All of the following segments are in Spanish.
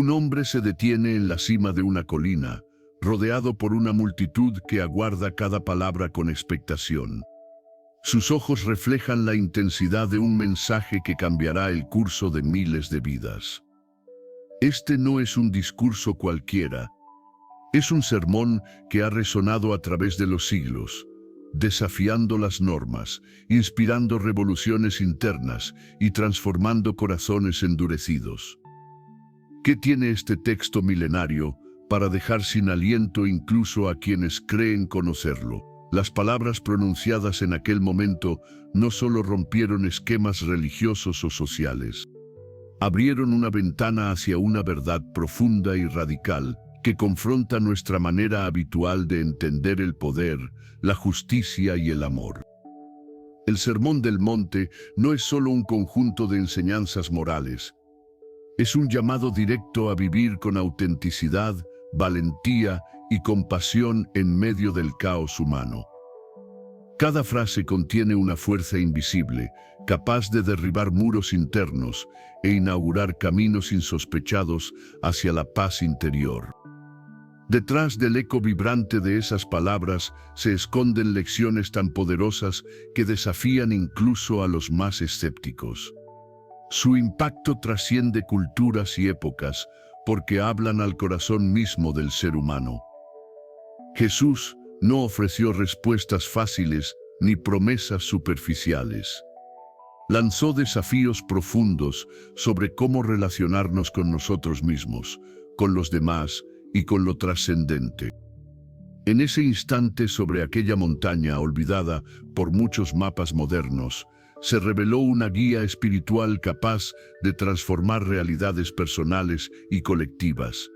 Un hombre se detiene en la cima de una colina, rodeado por una multitud que aguarda cada palabra con expectación. Sus ojos reflejan la intensidad de un mensaje que cambiará el curso de miles de vidas. Este no es un discurso cualquiera. Es un sermón que ha resonado a través de los siglos, desafiando las normas, inspirando revoluciones internas y transformando corazones endurecidos. ¿Qué tiene este texto milenario para dejar sin aliento incluso a quienes creen conocerlo? Las palabras pronunciadas en aquel momento no solo rompieron esquemas religiosos o sociales, abrieron una ventana hacia una verdad profunda y radical que confronta nuestra manera habitual de entender el poder, la justicia y el amor. El Sermón del Monte no es solo un conjunto de enseñanzas morales, es un llamado directo a vivir con autenticidad, valentía y compasión en medio del caos humano. Cada frase contiene una fuerza invisible, capaz de derribar muros internos e inaugurar caminos insospechados hacia la paz interior. Detrás del eco vibrante de esas palabras se esconden lecciones tan poderosas que desafían incluso a los más escépticos. Su impacto trasciende culturas y épocas porque hablan al corazón mismo del ser humano. Jesús no ofreció respuestas fáciles ni promesas superficiales. Lanzó desafíos profundos sobre cómo relacionarnos con nosotros mismos, con los demás y con lo trascendente. En ese instante, sobre aquella montaña olvidada por muchos mapas modernos, se reveló una guía espiritual capaz de transformar realidades personales y colectivas.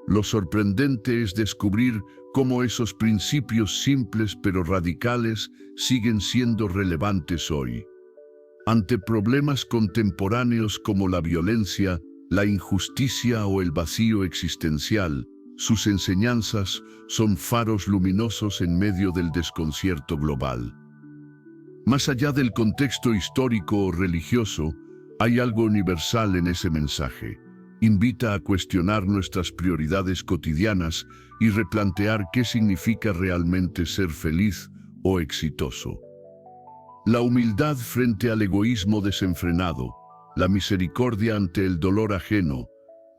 Lo sorprendente es descubrir cómo esos principios simples pero radicales siguen siendo relevantes hoy. Ante problemas contemporáneos como la violencia, la injusticia o el vacío existencial, sus enseñanzas son faros luminosos en medio del desconcierto global. Más allá del contexto histórico o religioso, hay algo universal en ese mensaje. Invita a cuestionar nuestras prioridades cotidianas y replantear qué significa realmente ser feliz o exitoso. La humildad frente al egoísmo desenfrenado, la misericordia ante el dolor ajeno,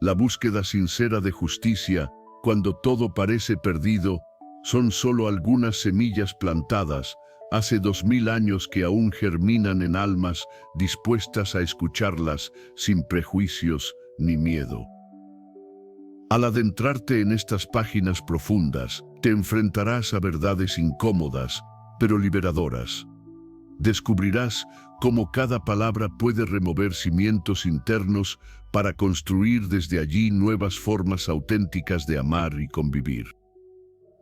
la búsqueda sincera de justicia cuando todo parece perdido, son solo algunas semillas plantadas hace 2000 años que aún germinan en almas dispuestas a escucharlas sin prejuicios ni miedo. Al adentrarte en estas páginas profundas, te enfrentarás a verdades incómodas, pero liberadoras. Descubrirás cómo cada palabra puede remover cimientos internos para construir desde allí nuevas formas auténticas de amar y convivir.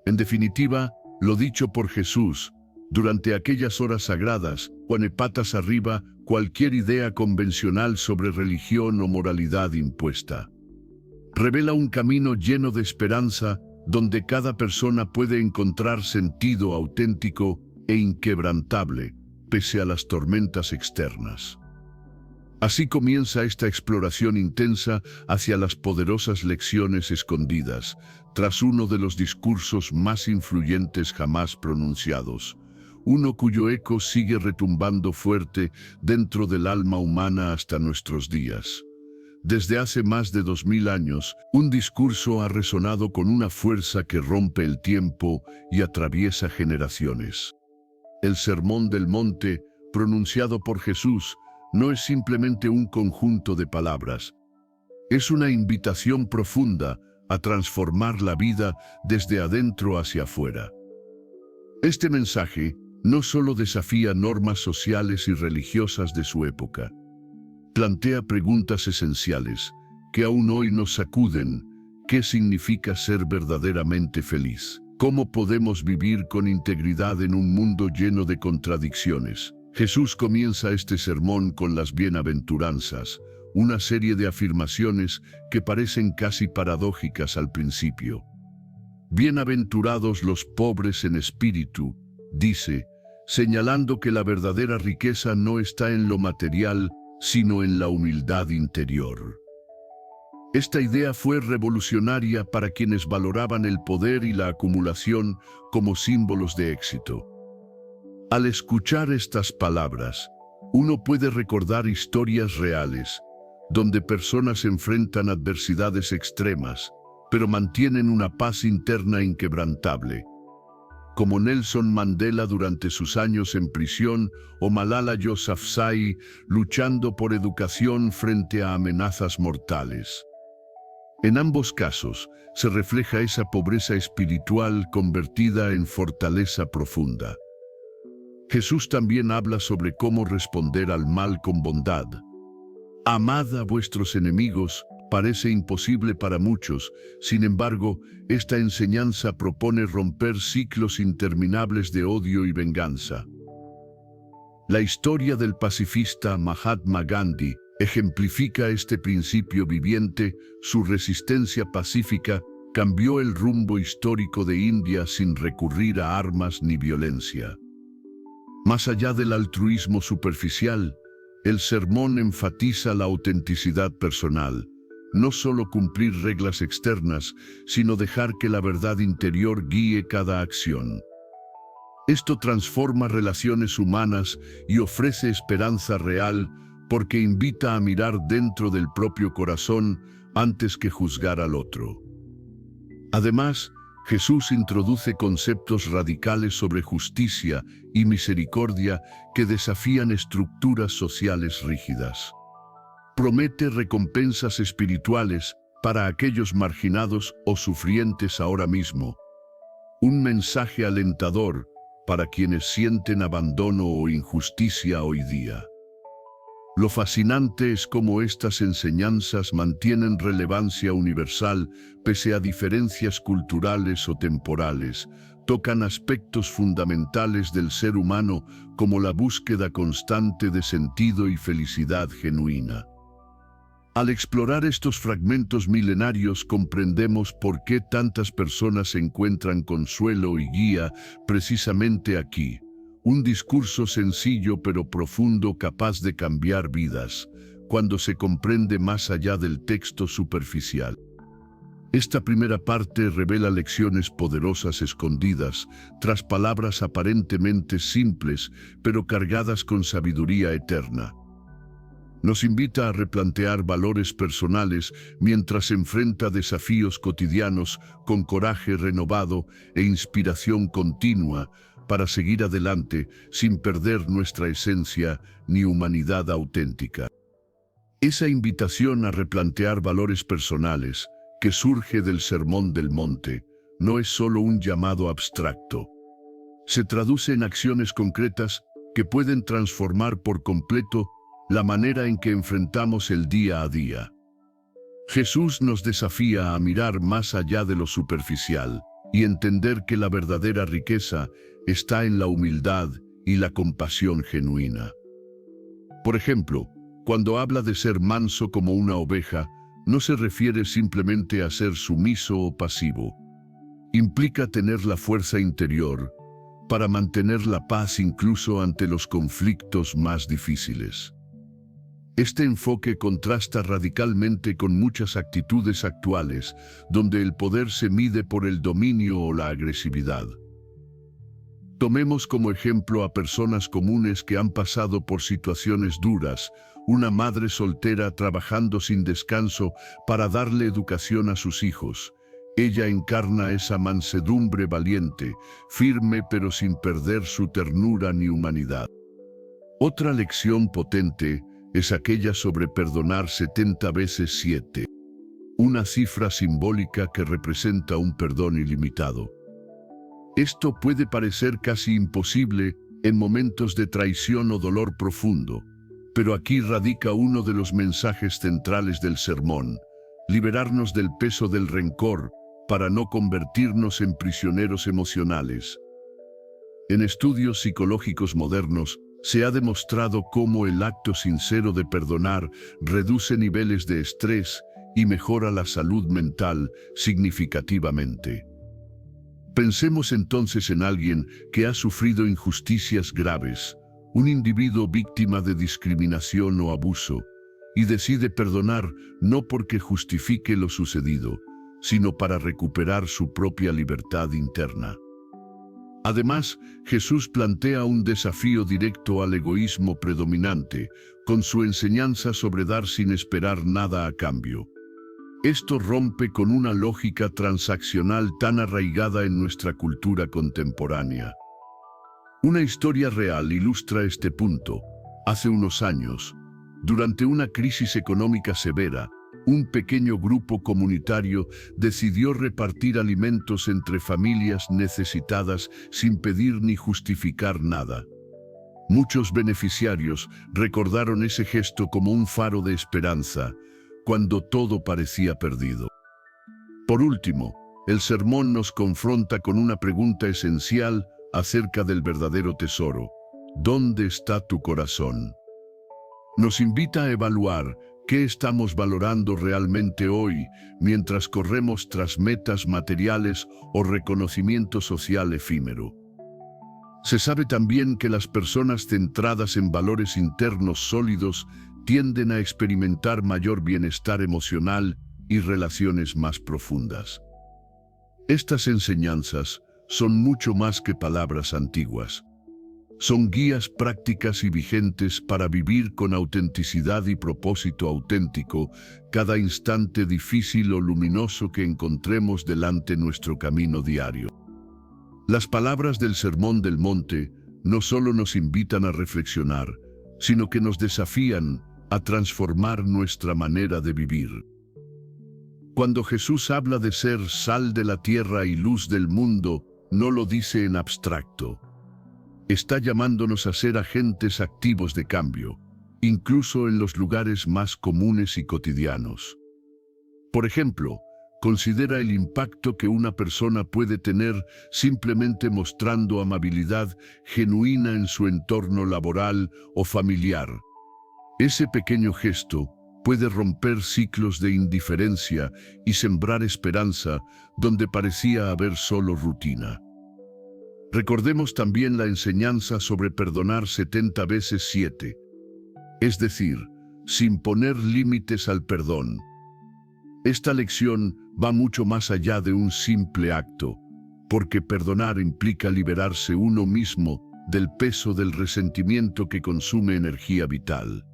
En definitiva, lo dicho por Jesús, durante aquellas horas sagradas, pone patas arriba cualquier idea convencional sobre religión o moralidad impuesta. Revela un camino lleno de esperanza donde cada persona puede encontrar sentido auténtico e inquebrantable, pese a las tormentas externas. Así comienza esta exploración intensa hacia las poderosas lecciones escondidas, tras uno de los discursos más influyentes jamás pronunciados, uno cuyo eco sigue retumbando fuerte dentro del alma humana hasta nuestros días. Desde hace más de 2000 años, un discurso ha resonado con una fuerza que rompe el tiempo y atraviesa generaciones. El Sermón del Monte, pronunciado por Jesús, no es simplemente un conjunto de palabras. Es una invitación profunda a transformar la vida desde adentro hacia afuera. Este mensaje no solo desafía normas sociales y religiosas de su época, plantea preguntas esenciales que aún hoy nos sacuden. ¿Qué significa ser verdaderamente feliz? ¿Cómo podemos vivir con integridad en un mundo lleno de contradicciones? Jesús comienza este sermón con las bienaventuranzas, una serie de afirmaciones que parecen casi paradójicas al principio. Bienaventurados los pobres en espíritu, dice, señalando que la verdadera riqueza no está en lo material, sino en la humildad interior. Esta idea fue revolucionaria para quienes valoraban el poder y la acumulación como símbolos de éxito. Al escuchar estas palabras, uno puede recordar historias reales, donde personas enfrentan adversidades extremas, pero mantienen una paz interna inquebrantable, como Nelson Mandela durante sus años en prisión o Malala Yousafzai luchando por educación frente a amenazas mortales. En ambos casos, se refleja esa pobreza espiritual convertida en fortaleza profunda. Jesús también habla sobre cómo responder al mal con bondad. Amad a vuestros enemigos, parece imposible para muchos, sin embargo, esta enseñanza propone romper ciclos interminables de odio y venganza. La historia del pacifista Mahatma Gandhi ejemplifica este principio viviente. Su resistencia pacífica cambió el rumbo histórico de India sin recurrir a armas ni violencia. Más allá del altruismo superficial, el sermón enfatiza la autenticidad personal, no solo cumplir reglas externas, sino dejar que la verdad interior guíe cada acción. Esto transforma relaciones humanas y ofrece esperanza real porque invita a mirar dentro del propio corazón antes que juzgar al otro. Además, Jesús introduce conceptos radicales sobre justicia y misericordia que desafían estructuras sociales rígidas. Promete recompensas espirituales para aquellos marginados o sufrientes ahora mismo. Un mensaje alentador para quienes sienten abandono o injusticia hoy día. Lo fascinante es cómo estas enseñanzas mantienen relevancia universal pese a diferencias culturales o temporales, tocan aspectos fundamentales del ser humano como la búsqueda constante de sentido y felicidad genuina. Al explorar estos fragmentos milenarios comprendemos por qué tantas personas encuentran consuelo y guía precisamente aquí. Un discurso sencillo pero profundo capaz de cambiar vidas, cuando se comprende más allá del texto superficial. Esta primera parte revela lecciones poderosas escondidas, tras palabras aparentemente simples, pero cargadas con sabiduría eterna. Nos invita a replantear valores personales mientras enfrenta desafíos cotidianos con coraje renovado e inspiración continua, para seguir adelante sin perder nuestra esencia ni humanidad auténtica. Esa invitación a replantear valores personales, que surge del Sermón del Monte, no es solo un llamado abstracto. Se traduce en acciones concretas que pueden transformar por completo la manera en que enfrentamos el día a día. Jesús nos desafía a mirar más allá de lo superficial y entender que la verdadera riqueza está en la humildad y la compasión genuina. Por ejemplo, cuando habla de ser manso como una oveja, no se refiere simplemente a ser sumiso o pasivo. Implica tener la fuerza interior para mantener la paz incluso ante los conflictos más difíciles. Este enfoque contrasta radicalmente con muchas actitudes actuales, donde el poder se mide por el dominio o la agresividad. Tomemos como ejemplo a personas comunes que han pasado por situaciones duras, una madre soltera trabajando sin descanso para darle educación a sus hijos. Ella encarna esa mansedumbre valiente, firme pero sin perder su ternura ni humanidad. Otra lección potente es aquella sobre perdonar 70 veces 7, una cifra simbólica que representa un perdón ilimitado. Esto puede parecer casi imposible en momentos de traición o dolor profundo, pero aquí radica uno de los mensajes centrales del sermón: liberarnos del peso del rencor para no convertirnos en prisioneros emocionales. En estudios psicológicos modernos, se ha demostrado cómo el acto sincero de perdonar reduce niveles de estrés y mejora la salud mental significativamente. Pensemos entonces en alguien que ha sufrido injusticias graves, un individuo víctima de discriminación o abuso. y decide perdonar no porque justifique lo sucedido, sino para recuperar su propia libertad interna. Además, Jesús plantea un desafío directo al egoísmo predominante, con su enseñanza sobre dar sin esperar nada a cambio. Esto rompe con una lógica transaccional tan arraigada en nuestra cultura contemporánea. Una historia real ilustra este punto. Hace unos años, durante una crisis económica severa, un pequeño grupo comunitario decidió repartir alimentos entre familias necesitadas sin pedir ni justificar nada. Muchos beneficiarios recordaron ese gesto como un faro de esperanza, cuando todo parecía perdido. Por último, el sermón nos confronta con una pregunta esencial acerca del verdadero tesoro. ¿Dónde está tu corazón? Nos invita a evaluar qué estamos valorando realmente hoy mientras corremos tras metas materiales o reconocimiento social efímero. Se sabe también que las personas centradas en valores internos sólidos tienden a experimentar mayor bienestar emocional y relaciones más profundas. Estas enseñanzas son mucho más que palabras antiguas. Son guías prácticas y vigentes para vivir con autenticidad y propósito auténtico cada instante difícil o luminoso que encontremos delante nuestro camino diario. Las palabras del Sermón del Monte no solo nos invitan a reflexionar, sino que nos desafían a transformar nuestra manera de vivir. Cuando Jesús habla de ser sal de la tierra y luz del mundo, no lo dice en abstracto. Está llamándonos a ser agentes activos de cambio, incluso en los lugares más comunes y cotidianos. Por ejemplo, considera el impacto que una persona puede tener simplemente mostrando amabilidad genuina en su entorno laboral o familiar. Ese pequeño gesto puede romper ciclos de indiferencia y sembrar esperanza donde parecía haber solo rutina. Recordemos también la enseñanza sobre perdonar 70 veces 7, es decir, sin poner límites al perdón. Esta lección va mucho más allá de un simple acto, porque perdonar implica liberarse uno mismo del peso del resentimiento que consume energía vital.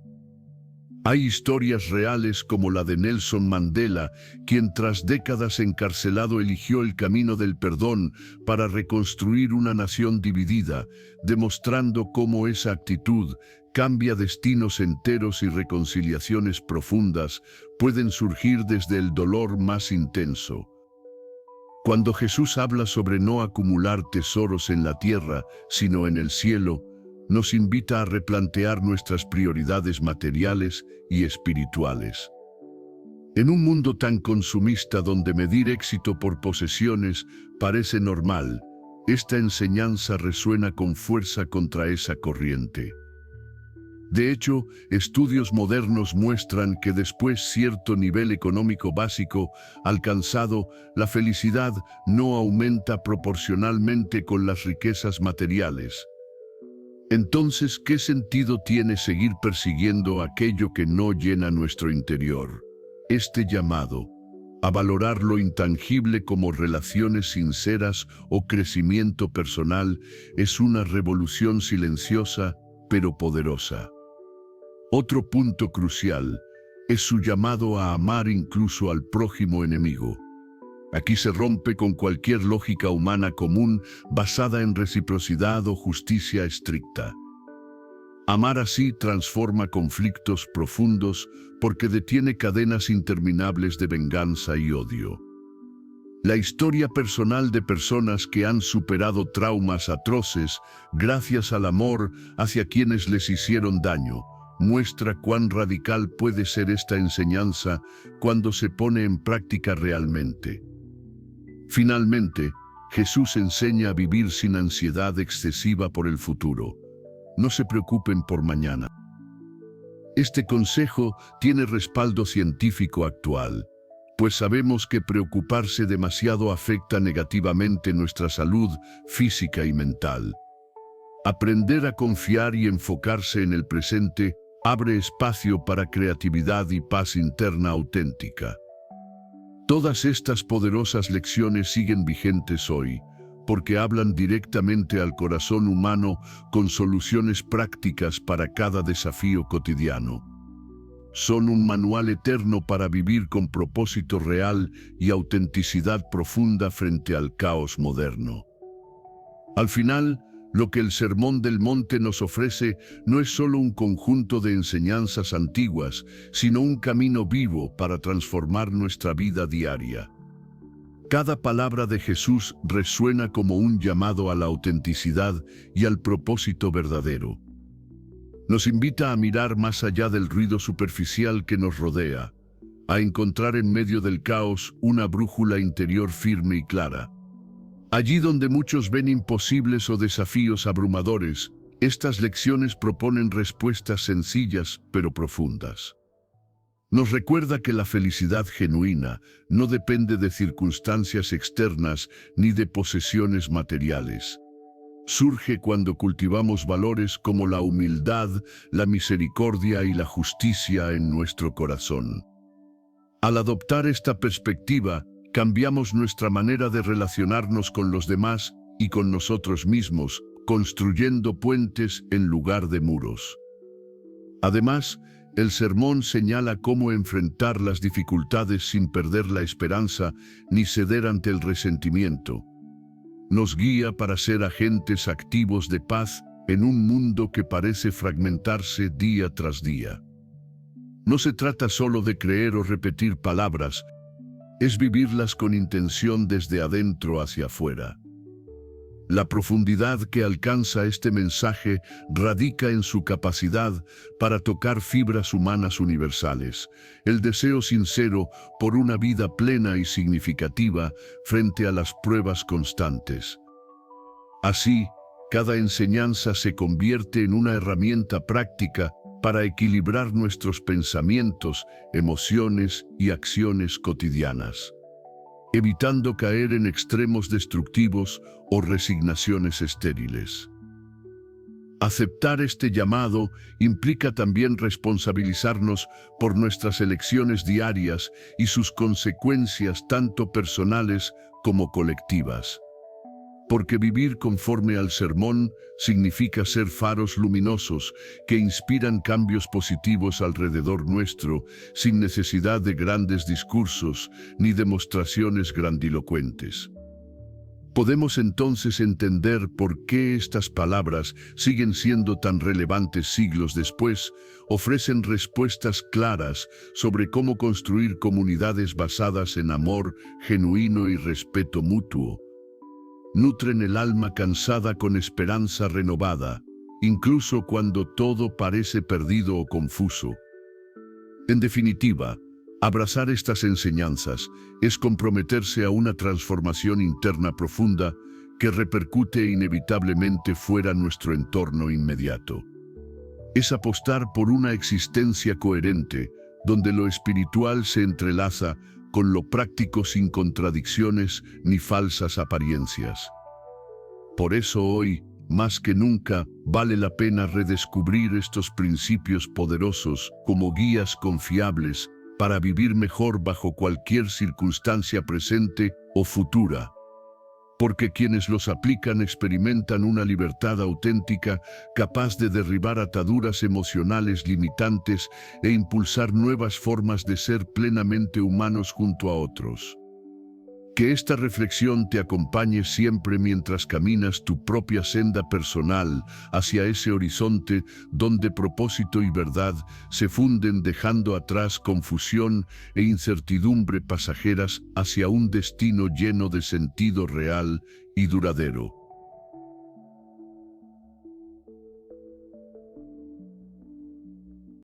Hay historias reales como la de Nelson Mandela, quien tras décadas encarcelado eligió el camino del perdón para reconstruir una nación dividida, demostrando cómo esa actitud cambia destinos enteros y reconciliaciones profundas pueden surgir desde el dolor más intenso. Cuando Jesús habla sobre no acumular tesoros en la tierra, sino en el cielo, nos invita a replantear nuestras prioridades materiales y espirituales. En un mundo tan consumista donde medir éxito por posesiones parece normal, esta enseñanza resuena con fuerza contra esa corriente. De hecho, estudios modernos muestran que después cierto nivel económico básico alcanzado, la felicidad no aumenta proporcionalmente con las riquezas materiales. Entonces, ¿qué sentido tiene seguir persiguiendo aquello que no llena nuestro interior? Este llamado a valorar lo intangible como relaciones sinceras o crecimiento personal es una revolución silenciosa, pero poderosa. Otro punto crucial es su llamado a amar incluso al prójimo enemigo. Aquí se rompe con cualquier lógica humana común basada en reciprocidad o justicia estricta. Amar así transforma conflictos profundos porque detiene cadenas interminables de venganza y odio. La historia personal de personas que han superado traumas atroces gracias al amor hacia quienes les hicieron daño muestra cuán radical puede ser esta enseñanza cuando se pone en práctica realmente. Finalmente, Jesús enseña a vivir sin ansiedad excesiva por el futuro. No se preocupen por mañana. Este consejo tiene respaldo científico actual, pues sabemos que preocuparse demasiado afecta negativamente nuestra salud física y mental. Aprender a confiar y enfocarse en el presente abre espacio para creatividad y paz interna auténtica. Todas estas poderosas lecciones siguen vigentes hoy, porque hablan directamente al corazón humano con soluciones prácticas para cada desafío cotidiano. Son un manual eterno para vivir con propósito real y autenticidad profunda frente al caos moderno. Al final, lo que el Sermón del Monte nos ofrece no es solo un conjunto de enseñanzas antiguas, sino un camino vivo para transformar nuestra vida diaria. Cada palabra de Jesús resuena como un llamado a la autenticidad y al propósito verdadero. Nos invita a mirar más allá del ruido superficial que nos rodea, a encontrar en medio del caos una brújula interior firme y clara. Allí donde muchos ven imposibles o desafíos abrumadores, estas lecciones proponen respuestas sencillas pero profundas. Nos recuerda que la felicidad genuina no depende de circunstancias externas ni de posesiones materiales. Surge cuando cultivamos valores como la humildad, la misericordia y la justicia en nuestro corazón. Al adoptar esta perspectiva, cambiamos nuestra manera de relacionarnos con los demás y con nosotros mismos, construyendo puentes en lugar de muros. Además, el sermón señala cómo enfrentar las dificultades sin perder la esperanza ni ceder ante el resentimiento. Nos guía para ser agentes activos de paz en un mundo que parece fragmentarse día tras día. No se trata solo de creer o repetir palabras, es vivirlas con intención desde adentro hacia afuera. La profundidad que alcanza este mensaje radica en su capacidad para tocar fibras humanas universales, el deseo sincero por una vida plena y significativa frente a las pruebas constantes. Así, cada enseñanza se convierte en una herramienta práctica para equilibrar nuestros pensamientos, emociones y acciones cotidianas, evitando caer en extremos destructivos o resignaciones estériles. Aceptar este llamado implica también responsabilizarnos por nuestras elecciones diarias y sus consecuencias tanto personales como colectivas. Porque vivir conforme al sermón significa ser faros luminosos que inspiran cambios positivos alrededor nuestro, sin necesidad de grandes discursos ni demostraciones grandilocuentes. Podemos entonces entender por qué estas palabras siguen siendo tan relevantes siglos después, ofrecen respuestas claras sobre cómo construir comunidades basadas en amor genuino y respeto mutuo. Nutren el alma cansada con esperanza renovada, incluso cuando todo parece perdido o confuso. En definitiva, abrazar estas enseñanzas es comprometerse a una transformación interna profunda que repercute inevitablemente fuera nuestro entorno inmediato. Es apostar por una existencia coherente, donde lo espiritual se entrelaza con lo práctico sin contradicciones ni falsas apariencias. Por eso hoy, más que nunca, vale la pena redescubrir estos principios poderosos como guías confiables para vivir mejor bajo cualquier circunstancia presente o futura. Porque quienes los aplican experimentan una libertad auténtica capaz de derribar ataduras emocionales limitantes e impulsar nuevas formas de ser plenamente humanos junto a otros. Que esta reflexión te acompañe siempre mientras caminas tu propia senda personal hacia ese horizonte donde propósito y verdad se funden, dejando atrás confusión e incertidumbre pasajeras hacia un destino lleno de sentido real y duradero.